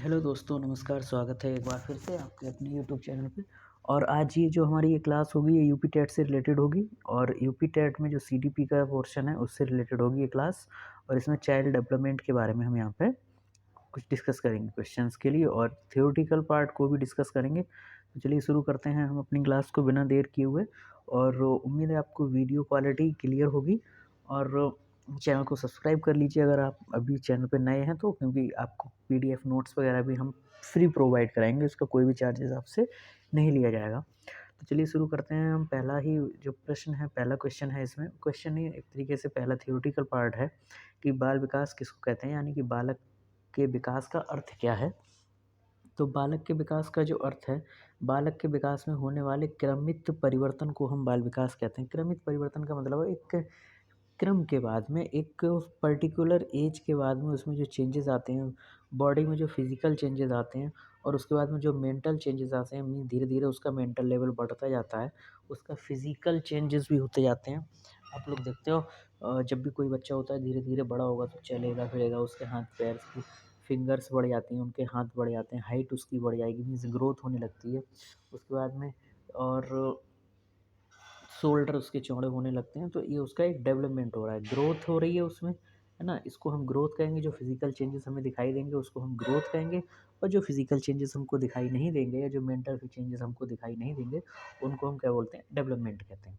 Hello दोस्तों, नमस्कार। स्वागत है एक बार फिर से आपके अपने यूट्यूब चैनल पे। और आज ये जो हमारी ये क्लास होगी ये यूपी टेट से रिलेटेड होगी। और यूपी टेट में जो सीडीपी का पोर्शन है उससे रिलेटेड होगी ये क्लास। और इसमें चाइल्ड डेवलपमेंट के बारे में हम यहाँ पे कुछ डिस्कस करेंगे क्वेश्चंस के लिए, और थियोरेटिकल पार्ट को भी डिस्कस करेंगे। तो चलिए शुरू करते हैं हम अपनी क्लास को बिना देर किए हुए। और उम्मीद है आपको वीडियो क्वालिटी क्लियर होगी। और चैनल को सब्सक्राइब कर लीजिए अगर आप अभी चैनल पे नए हैं तो, क्योंकि आपको पीडीएफ नोट्स वगैरह भी हम फ्री प्रोवाइड कराएंगे, उसका कोई भी चार्जेस आपसे नहीं लिया जाएगा। तो चलिए शुरू करते हैं हम। पहला ही जो प्रश्न है, पहला क्वेश्चन है, इसमें क्वेश्चन ही एक तरीके से पहला थियोरेटिकल पार्ट है कि बाल विकास किसको कहते हैं, यानी कि बालक के विकास का अर्थ क्या है। तो बालक के विकास का जो अर्थ है, बालक के विकास में होने वाले क्रमित परिवर्तन को हम बाल विकास कहते हैं। क्रमित परिवर्तन का मतलब है एक क्रम के बाद में, एक पर्टिकुलर एज के बाद में उसमें जो चेंजेस आते हैं, बॉडी में जो फिजिकल चेंजेस आते हैं, और उसके बाद में जो मेंटल चेंजेस आते हैं, मीन धीरे धीरे उसका मेंटल लेवल बढ़ता जाता है, उसका फिजिकल चेंजेस भी होते जाते हैं। आप लोग देखते हो जब भी कोई बच्चा होता है धीरे धीरे बड़ा होगा तो चलेगा फिरेगा, उसके हाथ पैर की फिंगर्स बढ़ जाती हैं, उनके हाथ बढ़ जाते हैं, हाइट उसकी बढ़ जाएगी, मीन्स ग्रोथ होने लगती है उसके बाद में। और शोल्डर उसके चौड़े होने लगते हैं, तो ये उसका एक डेवलपमेंट हो रहा है, ग्रोथ हो रही है उसमें, है ना। इसको हम ग्रोथ कहेंगे। जो फिजिकल चेंजेस हमें दिखाई देंगे उसको हम ग्रोथ कहेंगे। और जो फिजिकल चेंजेस हमको दिखाई नहीं देंगे या जो मेंटल चेंजेस हमको दिखाई नहीं देंगे उनको हम क्या बोलते हैं, डेवलपमेंट कहते हैं।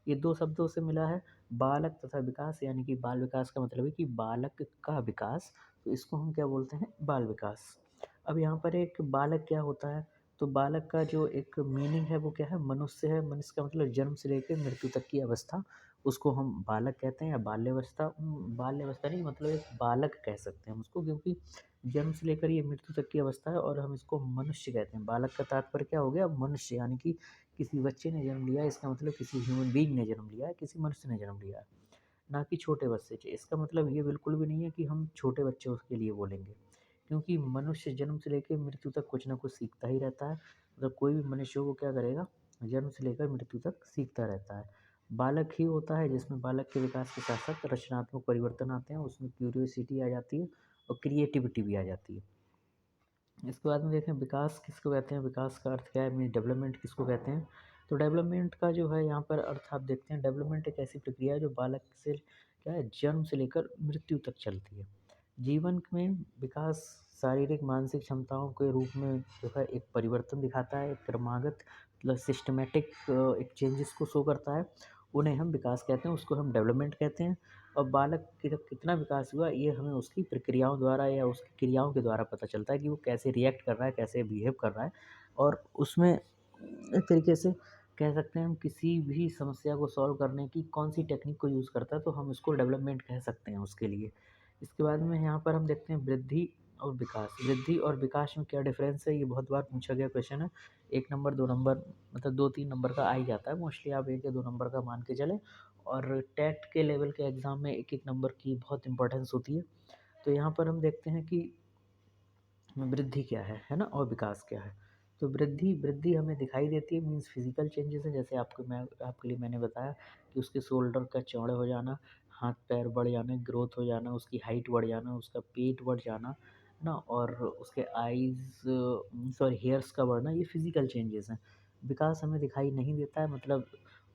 ये दो शब्दों से मिला है, बालक तथा विकास, यानी कि बाल विकास का मतलब है कि बालक का विकास, तो इसको हम क्या बोलते हैं, बाल विकास। अब यहाँ पर एक बालक क्या होता है, तो बालक का जो एक मीनिंग है वो क्या है, मनुष्य है। मनुष्य का मतलब जन्म से लेकर मृत्यु तक की अवस्था, उसको हम बालक कहते हैं, या बाल्यावस्था। बाल्यावस्था नहीं, मतलब एक बालक कह सकते हैं हम उसको, क्योंकि जन्म से लेकर ये मृत्यु तक की अवस्था है। और हम इसको मनुष्य कहते हैं। बालक का तात्पर्य क्या हो गया, मनुष्य, यानी कि किसी बच्चे ने जन्म लिया, इसका मतलब किसी ह्यूमन बीइंग ने जन्म लिया है, किसी मनुष्य ने जन्म लिया है, ना कि छोटे बच्चे से। इसका मतलब ये बिल्कुल भी नहीं है कि हम छोटे बच्चे उसके लिए बोलेंगे, क्योंकि मनुष्य जन्म से लेकर मृत्यु तक कुछ ना कुछ सीखता ही रहता है। मतलब कोई भी मनुष्य वो क्या करेगा, जन्म से लेकर मृत्यु तक सीखता रहता है। बालक ही होता है जिसमें बालक के विकास के साथ साथ रचनात्मक परिवर्तन आते हैं, उसमें क्यूरियोसिटी आ जाती है और क्रिएटिविटी भी आ जाती है। इसके बाद में देखें विकास किसको कहते हैं, विकास का अर्थ क्या है, मीन डेवलपमेंट किसको कहते हैं। तो डेवलपमेंट का जो है यहाँ पर अर्थ आप देखते हैं, डेवलपमेंट एक ऐसी प्रक्रिया है जो बालक से क्या है, जन्म से लेकर मृत्यु तक चलती है। जीवन में विकास शारीरिक मानसिक क्षमताओं के रूप में जो है एक परिवर्तन दिखाता है, एक क्रमागत मतलब सिस्टमेटिक एक चेंजेस को शो करता है, उन्हें हम विकास कहते हैं, उसको हम डेवलपमेंट कहते हैं। और बालक की जब कितना विकास हुआ ये हमें उसकी प्रक्रियाओं द्वारा या उसकी क्रियाओं के द्वारा पता चलता है कि वो कैसे रिएक्ट कर रहा है, कैसे बिहेव कर रहा है। और उसमें एक तरीके से कह सकते हैं हम किसी भी समस्या को सॉल्व करने की कौन सी टेक्निक को यूज़ करता है, तो हम उसको डेवलपमेंट कह सकते हैं उसके लिए। इसके बाद में यहाँ पर हम देखते हैं वृद्धि और विकास। वृद्धि और विकास में क्या डिफरेंस है, ये बहुत बार पूछा गया क्वेश्चन है। 1 नंबर 2 नंबर मतलब 2-3 नंबर का आ ही जाता है मोस्टली, आप 1 या 2 नंबर का मान के चलें। और टेट के लेवल के एग्ज़ाम में 1-1 नंबर की बहुत इंपॉर्टेंस होती है। तो यहाँ पर हम देखते हैं कि वृद्धि क्या है ना, और विकास क्या है। तो वृद्धि वृद्धि हमें दिखाई देती है, मीन्स फिजिकल चेंजेस हैं, जैसे आपके लिए मैंने बताया कि उसके शोल्डर का चौड़े हो जाना, हाथ पैर बढ़ जाना, ग्रोथ हो जाना, उसकी हाइट बढ़ जाना, उसका पेट बढ़ जाना, है ना, और उसके आईज़ सॉरी हेयर्स का बढ़ना, ये फिजिकल चेंजेस हैं। विकास हमें दिखाई नहीं देता है, मतलब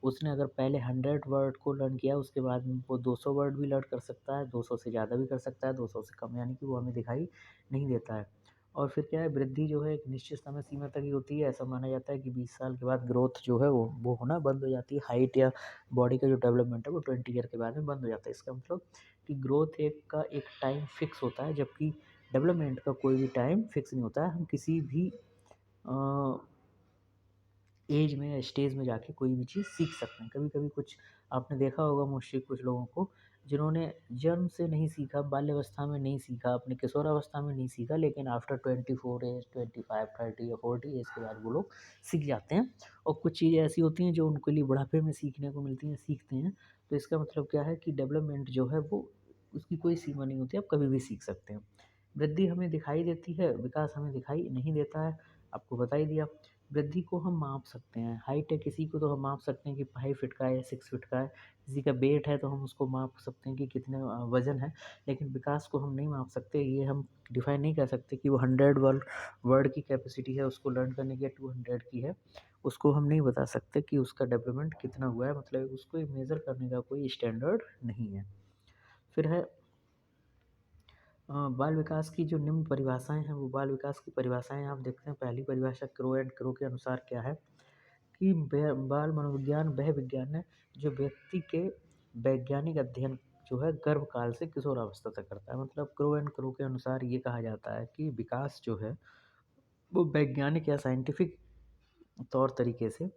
उसने अगर पहले 100 वर्ड को लर्न किया उसके बाद में वो 200 वर्ड भी लर्न कर सकता है, 200 से ज़्यादा भी कर सकता है, 200 से कम, यानी कि वो हमें दिखाई नहीं देता है। और फिर क्या है, वृद्धि जो है एक निश्चित समय सीमा तक ही होती है। ऐसा माना जाता है कि 20 साल के बाद ग्रोथ जो है वो होना बंद हो जाती है। हाइट या बॉडी का जो डेवलपमेंट है वो 20 ईयर के बाद में बंद हो जाता है। इसका मतलब कि ग्रोथ एक टाइम फिक्स होता है, जबकि डेवलपमेंट का कोई भी टाइम फिक्स नहीं होता है। हम किसी भी एज में या स्टेज में जाके कोई भी चीज़ सीख सकते हैं। कभी-कभी कुछ आपने देखा होगा मोस्टली कुछ लोगों को जिन्होंने जन्म से नहीं सीखा, बाल्यावस्था में नहीं सीखा, अपने किशोरावस्था में नहीं सीखा, लेकिन आफ्टर 24 एज, 25, 30 या 40 एज के बाद वो लोग सीख जाते हैं। और कुछ चीज़ें ऐसी होती हैं जो उनके लिए बुढ़ापे में सीखने को मिलती हैं, सीखते हैं। तो इसका मतलब क्या है कि डेवलपमेंट जो है वो उसकी कोई सीमा नहीं होती, आप कभी भी सीख सकते हैं। वृद्धि हमें दिखाई देती है, विकास हमें दिखाई नहीं देता है, आपको बता ही दिया। वृद्धि को हम माप सकते हैं। हाइट है किसी को तो हम माप सकते हैं कि 5 फीट का है या 6 फीट का है। किसी का वेट है तो हम उसको माप सकते हैं कि कितने वज़न है। लेकिन विकास को हम नहीं माप सकते। ये हम डिफ़ाइन नहीं कर सकते कि वो 100 वर्ड की कैपेसिटी है उसको लर्न करने की या 200 की है। उसको हम नहीं बता सकते कि उसका डेवलपमेंट कितना हुआ है, मतलब उसको मेज़र करने का कोई स्टैंडर्ड नहीं है। फिर है बाल विकास की जो निम्न परिभाषाएँ हैं, वो बाल विकास की परिभाषाएँ आप देखते हैं। पहली परिभाषा क्रो एंड क्रो के अनुसार क्या है कि बाल मनोविज्ञान वह विज्ञान है जो व्यक्ति के वैज्ञानिक अध्ययन जो है गर्भकाल से किशोरावस्था तक करता है। मतलब क्रो एंड क्रो के अनुसार ये कहा जाता है कि विकास जो है वो वैज्ञानिक या साइंटिफिक तौर तरीके से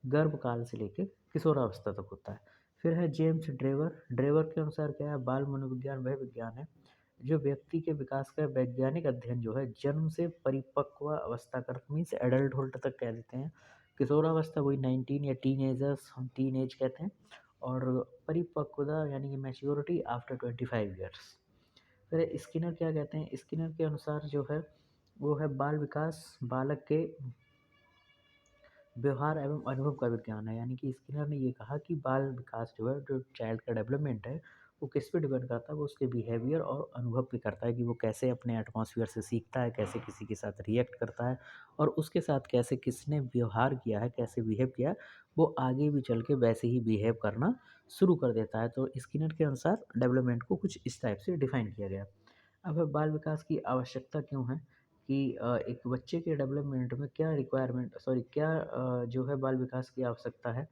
गर्भकाल से लेके किशोरावस्था तक होता है। फिर है जेम्स ड्रेवर। ड्रेवर के अनुसार क्या है, बाल मनोविज्ञान वह विज्ञान है जो व्यक्ति के विकास का वैज्ञानिक अध्ययन जो है जन्म से परिपक्व अवस्था तक, मीन्स एडल्टहुड तक कह देते हैं। किशोरावस्था वही 19 या टीनेजर्स, हम टीन एज कहते हैं। और परिपक्वता यानी कि मैच्योरिटी आफ्टर 25 ईयर्स। फिर स्किनर क्या कहते हैं, स्किनर के अनुसार जो है वो है बाल विकास बालक के व्यवहार एवं अनुभव का विज्ञान है। यानी कि स्किनर ने ये कहा कि बाल विकास जो है, जो चाइल्ड का डेवलपमेंट है, वो किस पे डिपेंड करता है, वो उसके बिहेवियर और अनुभव पे करता है कि वो कैसे अपने एटमॉस्फेयर से सीखता है, कैसे किसी के साथ रिएक्ट करता है और उसके साथ कैसे किसने व्यवहार किया है, कैसे बिहेव किया है, वो आगे भी चल के वैसे ही बिहेव करना शुरू कर देता है। तो स्किनर के अनुसार डेवलपमेंट को कुछ इस टाइप से डिफाइन किया गया। अब बाल विकास की आवश्यकता क्यों है कि एक बच्चे के डेवलपमेंट में क्या रिक्वायरमेंट, सॉरी क्या जो है बाल विकास की आवश्यकता है,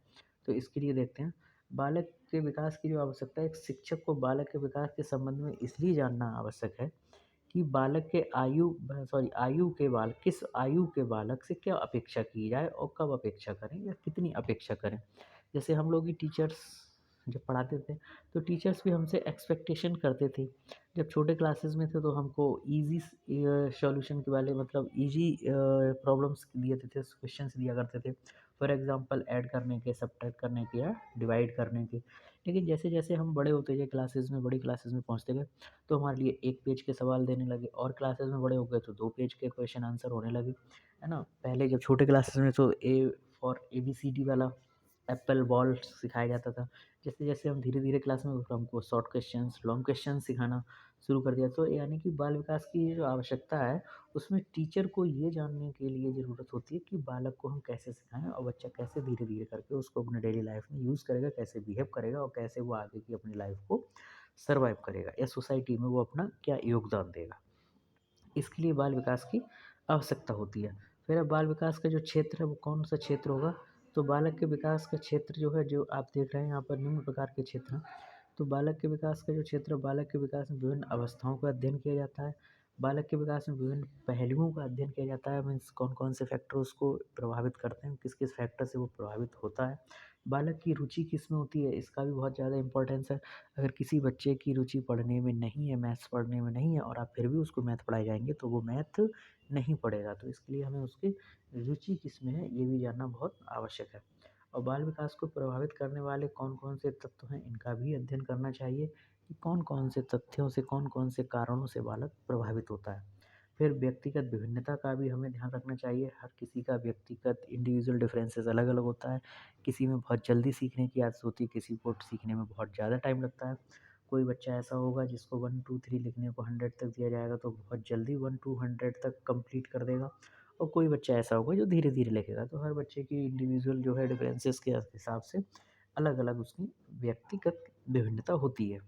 तो इसके लिए देखते हैं। बालक के विकास की जो आवश्यकता है, एक शिक्षक को बालक के विकास के संबंध में इसलिए जानना आवश्यक है कि बालक के आयु के बाल किस आयु के बालक से क्या अपेक्षा की जाए और कब अपेक्षा करें या कितनी अपेक्षा करें। जैसे हम लोग ही टीचर्स जब पढ़ाते थे तो टीचर्स भी हमसे एक्सपेक्टेशन करते थे। जब छोटे क्लासेस में थे तो हमको ईज़ी सॉल्यूशन के वाले, मतलब ईज़ी प्रॉब्लम्स दिए देते थे, क्वेश्चंस दिया करते थे। फॉर एग्ज़ाम्पल ऐड करने के, सब्ट्रैक्ट करने के या डिवाइड करने के। लेकिन जैसे-जैसे हम बड़े होते गए क्लासेस में, बड़ी क्लासेस में पहुँचते गए, तो हमारे लिए 1 पेज के सवाल देने लगे और क्लासेस में बड़े हो गए तो 2 पेज के क्वेश्चन आंसर होने लगे, है ना? पहले जब छोटे क्लासेस में तो ए फॉर एबीसीडी वाला एप्पल बॉल सिखाया जाता था। जैसे-जैसे हम धीरे-धीरे क्लास में हमको शॉर्ट क्वेश्चंस, लॉन्ग क्वेश्चंस सिखाना शुरू कर दिया। तो यानी कि बाल विकास की जो आवश्यकता है, उसमें टीचर को ये जानने के लिए ज़रूरत होती है कि बालक को हम कैसे सिखाएँ और बच्चा कैसे धीरे-धीरे करके उसको अपने डेली लाइफ़ में यूज़ करेगा, कैसे बिहेव करेगा और कैसे वो आगे की अपनी लाइफ़ को सर्वाइव करेगा या सोसाइटी में वो अपना क्या योगदान देगा। इसके लिए बाल विकास की आवश्यकता होती है। फिर अब बाल विकास का जो क्षेत्र है वो कौन-सा क्षेत्र होगा? तो बालक के विकास का क्षेत्र जो है, जो आप देख रहे हैं यहाँ पर निम्न प्रकार के क्षेत्र हैं। तो बालक के विकास का जो क्षेत्र है, बालक के विकास में विभिन्न अवस्थाओं का अध्ययन किया जाता है। बालक के विकास में विभिन्न पहलुओं का अध्ययन किया जाता है, मीन्स कौन-कौन से फैक्टर उसको प्रभावित करते हैं, किस-किस फैक्टर से वो प्रभावित होता है। बालक की रुचि किसमें होती है, इसका भी बहुत ज़्यादा इम्पोर्टेंस है। अगर किसी बच्चे की रुचि पढ़ने में नहीं है, मैथ्स पढ़ने में नहीं है और आप फिर भी उसको मैथ पढ़ाए जाएँगे तो वो मैथ नहीं पढ़ेगा। तो इसके लिए हमें उसकी रुचि किसमें है, ये भी जानना बहुत आवश्यक है। और बाल विकास को प्रभावित करने वाले कौन-कौन से तत्व हैं, इनका भी अध्ययन करना चाहिए कि कौन-कौन से तथ्यों से, कौन-कौन से कारणों से बालक प्रभावित होता है। फिर व्यक्तिगत विभिन्नता का भी हमें ध्यान रखना चाहिए। हर किसी का व्यक्तिगत इंडिविजुअल डिफरेंसेस अलग-अलग होता है। किसी में बहुत जल्दी सीखने की आदत होती है, किसी को सीखने में बहुत ज़्यादा टाइम लगता है। कोई बच्चा ऐसा होगा जिसको 1, 2, 3 लिखने को 100 तक दिया जाएगा तो बहुत जल्दी 1 टू 100 तक कंप्लीट कर देगा और कोई बच्चा ऐसा होगा जो धीरे-धीरे लिखेगा। तो हर बच्चे की इंडिविजुअल जो है डिफरेंसेस के हिसाब से अलग-अलग उसकी व्यक्तिगत विभिन्नता होती है।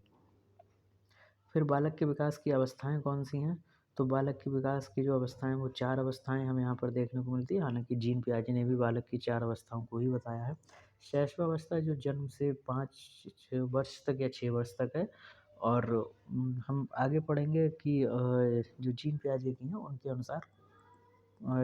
फिर बालक के विकास की अवस्थाएँ कौन-सी हैं? तो बालक के विकास की जो अवस्थाएँ हैं वो 4 अवस्थाएँ हमें यहाँ पर देखने को मिलती है। हालाँकि जीन पियाजे ने भी बालक की 4 अवस्थाओं को ही बताया है। शैशवावस्था जो जन्म से 5-6 वर्ष तक या 6 वर्ष तक है और हम आगे पढ़ेंगे कि जो जीन पियाजे की हैं उनके अनुसार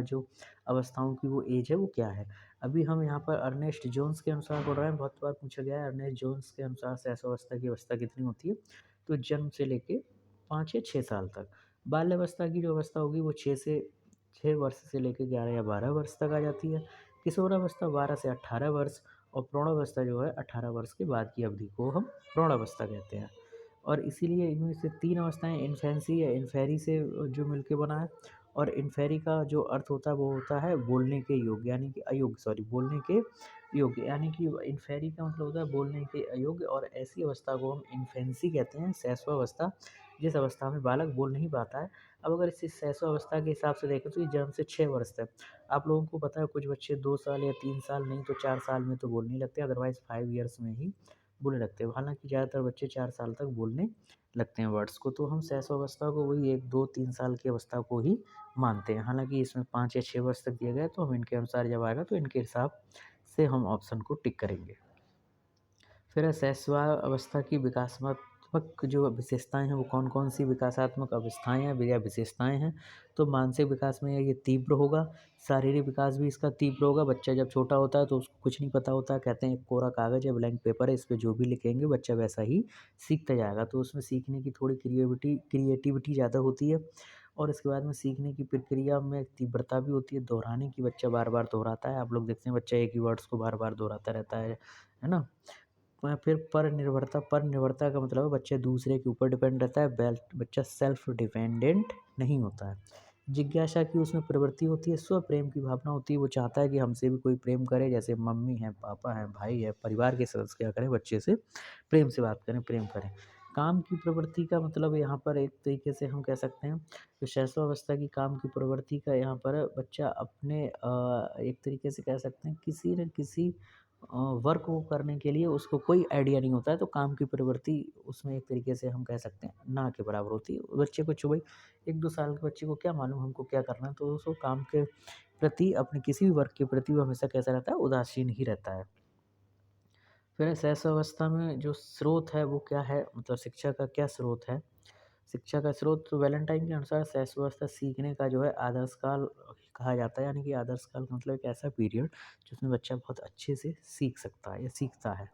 जो अवस्थाओं की वो ऐज है वो क्या है। अभी हम यहाँ पर अर्नेस्ट जोन्स के अनुसार पढ़ रहे हैं, बहुत बार पूछा गया है अर्नेस्ट जोन्स के अनुसार शैशवावस्था की अवस्था कितनी होती है? तो जन्म से लेके 5 या 6 साल तक। बाल्यावस्था की जो अवस्था होगी वो 6 वर्ष से लेके 11 या 12 वर्ष तक आ जाती है। किशोरावस्था 12 से 18 वर्ष और प्रौढ़ावस्था जो है 18 वर्ष के बाद की अवधि को हम प्रौढ़ावस्था कहते हैं। और इसीलिए इनमें से 3 अवस्थाएँ इन्फेंसी या इन्फेरी से जो मिलके बना है और इन्फेरी का जो अर्थ होता है वो होता है बोलने के योग्य, यानी कि अयोग्य, सॉरी बोलने के योग्य, यानी कि इन्फेरी का मतलब होता है बोलने के अयोग्य, और ऐसी अवस्था को हम इन्फेंसी कहते हैं, शैशवावस्था, जिस अवस्था में बालक बोल नहीं पाता है। अब अगर इस शैशवावस्था के हिसाब से देखें तो ये जन्म से 6 वर्ष तक, आप लोगों को पता है कुछ बच्चे 2 साल या 3 साल नहीं तो 4 साल में तो बोलने लगते हैं, अदरवाइज़ 5 ईयर्स में ही बोलने लगते हैं। हालाँकि ज़्यादातर बच्चे 4 साल तक बोलने लगते हैं वर्ड्स को, तो हम शैशवावस्था को वही 1, 2, 3 साल की अवस्था को ही मानते हैं। हालाँकि इसमें 5 या 6 वर्ष तक दिया गया है, तो हम इनके अनुसार जब आएगा तो इनके हिसाब से हम ऑप्शन को टिक करेंगे। फिर है शैशवावस्था की विकासात्मक जो विशेषताएँ हैं, वो कौन-कौन सी विकासात्मक अवस्थाएँ हैं या विशेषताएँ हैं। तो मानसिक विकास में ये तीव्र होगा, शारीरिक विकास भी इसका तीव्र होगा। बच्चा जब छोटा होता है तो उसको कुछ नहीं पता होता है, कहते हैं एक कोरा कागज़ है, ब्लैंक पेपर है, इस पे जो भी लिखेंगे बच्चा वैसा ही सीखता जाएगा। तो उसमें सीखने की थोड़ी क्रिएटिविटी ज़्यादा होती है, और इसके बाद में सीखने की प्रक्रिया में तीव्रता भी होती है, दोहराने की, बच्चा बार-बार दोहराता है। आप लोग देखते हैं बच्चा एक ही वर्ड्स को बार-बार दोहराता रहता है ना? फिर पर निर्भरता का मतलब है बच्चा दूसरे के ऊपर डिपेंड रहता है, बच्चा सेल्फ डिपेंडेंट नहीं होता है। जिज्ञासा की उसमें प्रवृत्ति होती है, स्वप्रेम की भावना होती है, वो चाहता है कि हमसे भी कोई प्रेम करे, जैसे मम्मी हैं, पापा हैं, भाई है, परिवार के सदस्य क्या करें, बच्चे से प्रेम से बात करें, प्रेम करें। काम की प्रवृत्ति का मतलब यहाँ पर एक तरीके से हम कह सकते हैं, जो शैशवावस्था की काम की प्रवृत्ति का यहाँ पर बच्चा अपने एक तरीके से कह सकते हैं किसी न किसी वर्क को करने के लिए उसको कोई आइडिया नहीं होता है, तो काम की प्रवृत्ति उसमें एक तरीके से हम कह सकते हैं ना के बराबर होती है। बच्चे को भाई 1-2 साल के बच्चे को क्या मालूम हमको क्या करना है, तो उसको काम के प्रति, अपने किसी भी वर्क के प्रति वो हमेशा कैसा रहता है, उदासीन ही रहता है। फिर शैशवावस्था में जो स्रोत है वो क्या है, मतलब शिक्षा का क्या स्रोत है? शिक्षा का स्रोत तो वैलेंटाइन के अनुसार शैशवावस्था सीखने का जो है आदर्श काल कहा जाता है, यानी कि आदर्श काल का मतलब एक ऐसा पीरियड जिसमें बच्चा बहुत अच्छे से सीख सकता है या सीखता है।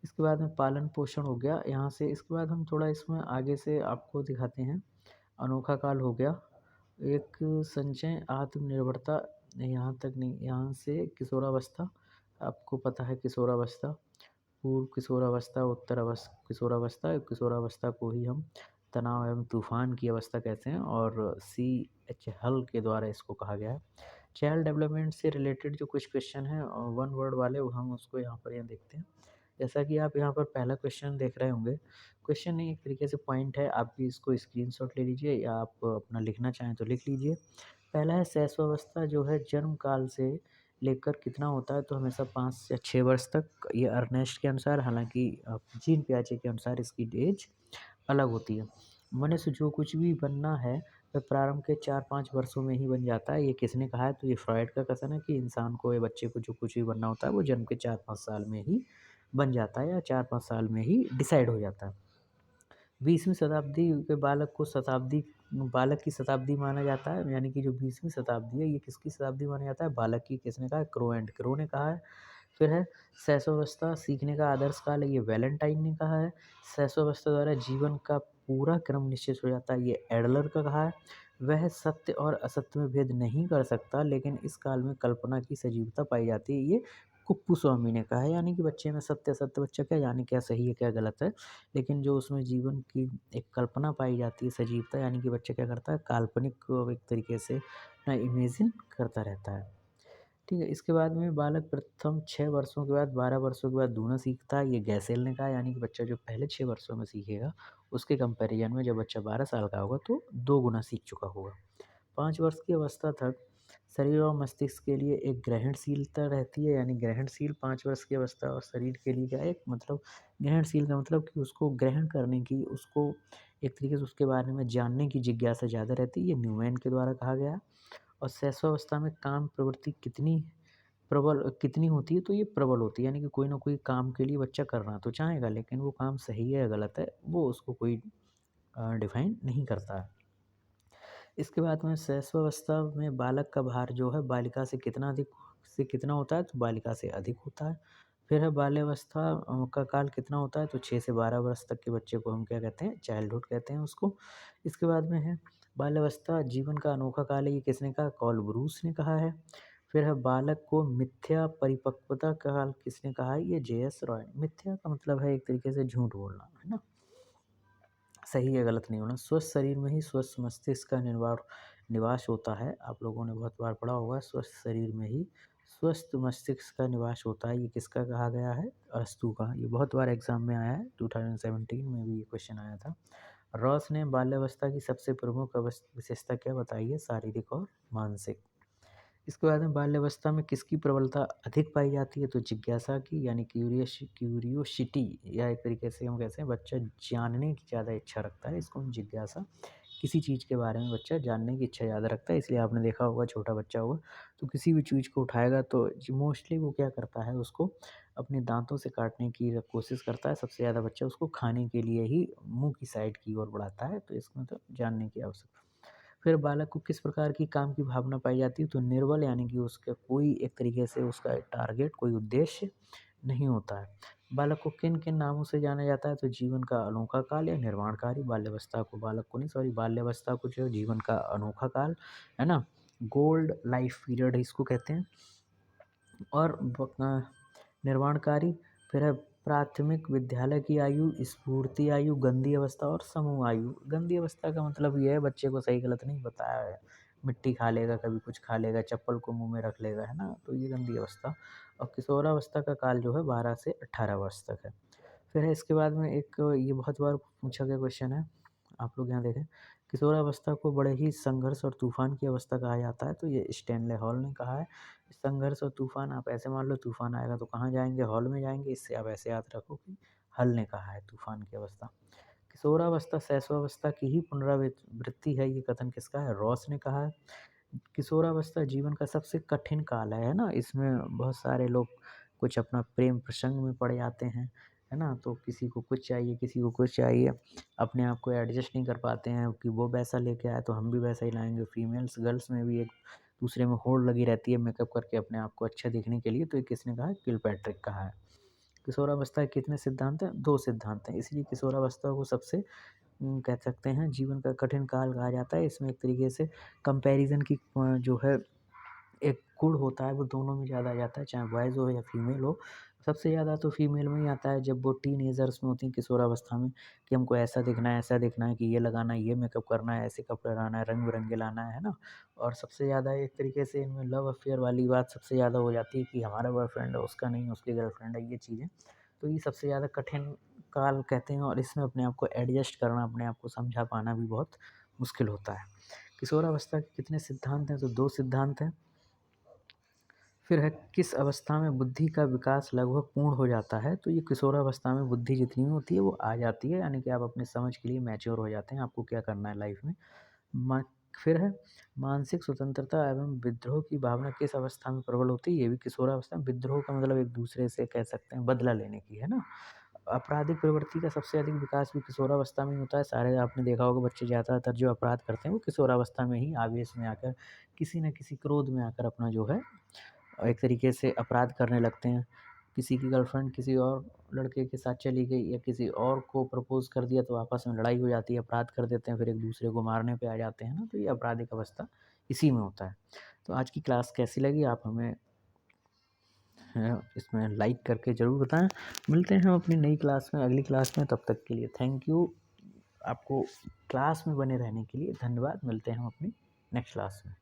इसके बाद में पालन-पोषण हो गया, यहाँ से इसके बाद हम थोड़ा इसमें आगे से आपको दिखाते हैं। अनोखा काल हो गया, एक संचय आत्मनिर्भरता, यहाँ तक नहीं, यहाँ से किशोरावस्था, आपको पता है किशोरावस्था, पूर्व किशोरावस्था, किशोरावस्था, किशोरावस्था को ही हम तनाव एवं तूफ़ान की अवस्था कहते हैं, और सी.एच. हल के द्वारा इसको कहा गया है। चाइल्ड डेवलपमेंट से रिलेटेड जो कुछ क्वेश्चन हैं वन वर्ड वाले, वो हम उसको यहाँ देखते हैं। जैसा कि आप यहाँ पर पहला क्वेश्चन देख रहे होंगे, क्वेश्चन नहीं एक तरीके से पॉइंट है, आप भी इसको स्क्रीनशॉट ले लीजिए या आप अपना लिखना चाहें तो लिख लीजिए। पहला है शैशवावस्था जो है जन्म काल से लेकर कितना होता है, तो हमेशा 5 या 6 वर्ष तक, ये अर्नेस्ट के अनुसार, हालाँकि जीन पियाजे के अनुसार इसकी एज अलग होती है। मनुष्य जो कुछ भी बनना है, वह प्रारंभ के 4-5 वर्षों में ही बन जाता है। ये किसने कहा है? तो ये फ्रॉइड का कथन है कि इंसान को या बच्चे को जो कुछ भी बनना होता है, वो जन्म के 4-5 साल में ही बन जाता है या 4-5 साल में ही डिसाइड हो जाता है। 20वीं शताब्दी के बालक की शताब्दी माना जाता है, यानी कि जो 20वीं शताब्दी है, ये किसकी शताब्दी माना जाता है? बालक की। किसने कहा है? क्रो ने कहा है। फिर है शैशवावस्था सीखने का आदर्श काल है, ये वैलेंटाइन ने कहा है। शैशवावस्था द्वारा जीवन का पूरा क्रम निश्चित हो जाता है, ये एडलर का कहा है। वह सत्य और असत्य में भेद नहीं कर सकता, लेकिन इस काल में कल्पना की सजीवता पाई जाती है, ये कुप्पू-स्वामी ने कहा है। यानी कि बच्चे में सत्य-असत्य बच्चा क्या जाने क्या सही है, क्या गलत है, लेकिन जो उसमें जीवन की एक कल्पना पाई जाती है, सजीवता, यानी कि बच्चा क्या करता है, काल्पनिक को एक तरीके से अपना इमेजिन करता रहता है। ठीक है, इसके बाद में बालक प्रथम 6 वर्षों के बाद 12 वर्षों के बाद दूना सीखता है, ये गैसेल ने कहा, यानी कि बच्चा जो पहले 6 वर्षों में सीखेगा, उसके कंपैरिज़न में जब बच्चा 12 साल का होगा तो 2 गुना सीख चुका होगा। 5 वर्ष की अवस्था तक शरीर और मस्तिष्क के लिए एक ग्रहणशीलता रहती है, यानी ग्रहणशील 5 वर्ष की अवस्था, और शरीर के लिए क्या है, एक मतलब ग्रहणशील का मतलब कि उसको ग्रहण करने की, उसको एक तरीके से उसके बारे में जानने की जिज्ञासा ज़्यादा रहती है, ये न्यूमैन के द्वारा कहा गया है। और शैशवावस्था में काम प्रवृत्ति कितनी होती है, तो ये प्रबल होती है, यानी कि कोई ना कोई काम के लिए बच्चा करना तो चाहेगा, लेकिन वो काम सही है या गलत है, वो उसको कोई डिफाइन नहीं करता है। इसके बाद में शैशवावस्था में बालक का भार जो है बालिका से कितना होता है, तो बालिका से अधिक होता है। फिर है बाल्यावस्था का काल कितना होता है, तो 6 से 12 वर्ष तक के बच्चे को हम क्या कहते हैं, चाइल्डहुड कहते हैं उसको। इसके बाद में है बाल्यावस्था जीवन का अनोखा काल है, ये किसने कहा? कॉल ब्रूस ने कहा है। फिर है बालक को मिथ्या परिपक्वता का काल किसने कहा है? ये जे.एस. रॉय ने। मिथ्या का मतलब है एक तरीके से झूठ बोलना, है ना? सही या गलत नहीं होना। स्वस्थ शरीर में ही स्वस्थ मस्तिष्क का निवास होता है, आप लोगों ने बहुत बार पढ़ा होगा, स्वस्थ शरीर में ही स्वस्थ मस्तिष्क का निवास होता है। ये किसका कहा गया है? अरस्तू का। ये बहुत बार एग्ज़ाम में आया है, 2017 में भी ये क्वेश्चन आया था। रॉस ने बाल्यावस्था की सबसे प्रमुख विशेषता क्या बताई है? शारीरिक और मानसिक। इसके बाद में बाल्यावस्था में किसकी प्रबलता अधिक पाई जाती है? तो जिज्ञासा की, यानी क्यूरियोसिटी, या एक तरीके से हम कहते हैं बच्चा जानने की ज़्यादा इच्छा रखता है, इसको हम जिज्ञासा। किसी चीज़ के बारे में बच्चा जानने की इच्छा ज़्यादा रखता है, इसलिए आपने देखा होगा छोटा बच्चा होगा तो किसी भी चीज़ को उठाएगा तो मोस्टली वो क्या करता है, उसको अपने दांतों से काटने की कोशिश करता है। सबसे ज़्यादा बच्चा उसको खाने के लिए ही मुंह की साइड की ओर बढ़ाता है, तो इसमें तो जानने की आवश्यकता। फिर बालक को किस प्रकार की काम की भावना पाई जाती है? तो निर्बल, यानी कि उसका कोई एक तरीके से उसका टारगेट, कोई उद्देश्य नहीं होता है। बालक को किन-किन नामों से जाना जाता है? तो जीवन का अनोखा काल या निर्माणकारी। बाल्यावस्था को जो है जीवन का अनोखा काल, है ना? गोल्ड लाइफ पीरियड इसको कहते हैं। और निर्माणकारी फिर है प्राथमिक विद्यालय की आयु, स्फूर्ति आयु, गंदी अवस्था और समूह आयु। गंदी अवस्था का मतलब ये है बच्चे को सही गलत नहीं बताया है, मिट्टी खा लेगा, कभी कुछ खा लेगा, चप्पल को मुंह में रख लेगा, है ना? तो ये गंदी अवस्था। और किशोरावस्था का काल जो है 12 से 18 वर्ष तक है। फिर है इसके बाद में एक, ये बहुत बार पूछा गया क्वेश्चन है, आप लोग यहाँ देखें। किशोरावस्था को बड़े ही संघर्ष और तूफान की अवस्था कहा जाता है, तो ये स्टैनले हॉल ने कहा है। संघर्ष और तूफान, आप ऐसे मान लो तूफान आएगा तो कहाँ जाएंगे? हॉल में जाएंगे। इससे आप ऐसे याद रखो कि हल ने कहा है तूफान की अवस्था। किशोरावस्था शैशवावस्था की ही पुनरावृत्ति है, ये कथन किसका है? रॉस ने कहा है। किशोरावस्था जीवन का सबसे कठिन काल है ना? इसमें बहुत सारे लोग कुछ अपना प्रेम प्रसंग में पड़ जाते हैं, है ना? तो किसी को कुछ चाहिए, किसी को कुछ चाहिए, अपने आप को एडजस्ट नहीं कर पाते हैं कि वो वैसा लेके आए तो हम भी वैसा ही लाएंगे। फीमेल्स गर्ल्स में भी एक दूसरे में होड़ लगी रहती है मेकअप करके अपने आप को अच्छा दिखने के लिए, तो ये किसने कहा है? किलपैट्रिक कहा है। किशोरावस्था के कितने सिद्धांत हैं? 2 सिद्धांत हैं, इसलिए किशोरावस्था को सबसे कह सकते हैं जीवन का कठिन काल कहा जाता है। इसमें एक तरीके से कंपैरिज़न की जो है एक गुण होता है, वो दोनों में ज़्यादा आ जाता है, चाहे बॉयज़ हो या फीमेल हो। सबसे ज़्यादा तो फीमेल में ही आता है जब वो टीनेजर्स में होती हैं, किशोरावस्था में, कि हमको ऐसा दिखना है, कि ये लगाना है, ये मेकअप करना है, ऐसे कपड़े लाना है, रंग-बिरंगे लाना है ना? और सबसे ज़्यादा एक तरीके से इनमें लव अफ़ेयर वाली बात सबसे ज़्यादा हो जाती है कि हमारा बॉयफ्रेंड है, उसका नहीं, उसकी गर्लफ्रेंड है, ये चीज़ें। तो ये सबसे ज़्यादा कठिन काल कहते हैं, और इसमें अपने आप को एडजस्ट करना, अपने आप को समझा पाना भी बहुत मुश्किल होता है। किशोरावस्था के कितने सिद्धांत हैं? तो 2 सिद्धांत हैं। फिर है किस अवस्था में बुद्धि का विकास लगभग पूर्ण हो जाता है? तो ये किशोरावस्था में बुद्धि जितनी होती है वो आ जाती है, यानी कि आप अपने समझ के लिए मैच्योर हो जाते हैं, आपको क्या करना है लाइफ में। मा फिर है मानसिक स्वतंत्रता एवं विद्रोह की भावना किस अवस्था में प्रबल होती है? ये भी किशोरावस्था में। विद्रोह का मतलब एक दूसरे से कह सकते हैं बदला लेने की, है ना? आपराधिक प्रवृत्ति का सबसे अधिक विकास भी किशोरावस्था में ही होता है। सारे आपने देखा होगा बच्चे ज़्यादातर जो अपराध करते हैं वो किशोरावस्था में ही आवेश में आकर, किसी न किसी क्रोध में आकर अपना जो है एक तरीके से अपराध करने लगते हैं। किसी की गर्लफ्रेंड किसी और लड़के के साथ चली गई, या किसी और को प्रपोज़ कर दिया तो आपस में लड़ाई हो जाती है, अपराध कर देते हैं, फिर एक दूसरे को मारने पे आ जाते हैं ना, तो ये आपराधिक अवस्था इसी में होता है। तो आज की क्लास कैसी लगी आप हमें इसमें लाइक करके ज़रूर बताएँ। मिलते हैं हम अपनी नई क्लास में, अगली क्लास में, तब तक के लिए थैंक यू। आपको क्लास में बने रहने के लिए धन्यवाद। मिलते हैं हम अपनी नेक्स्ट क्लास में।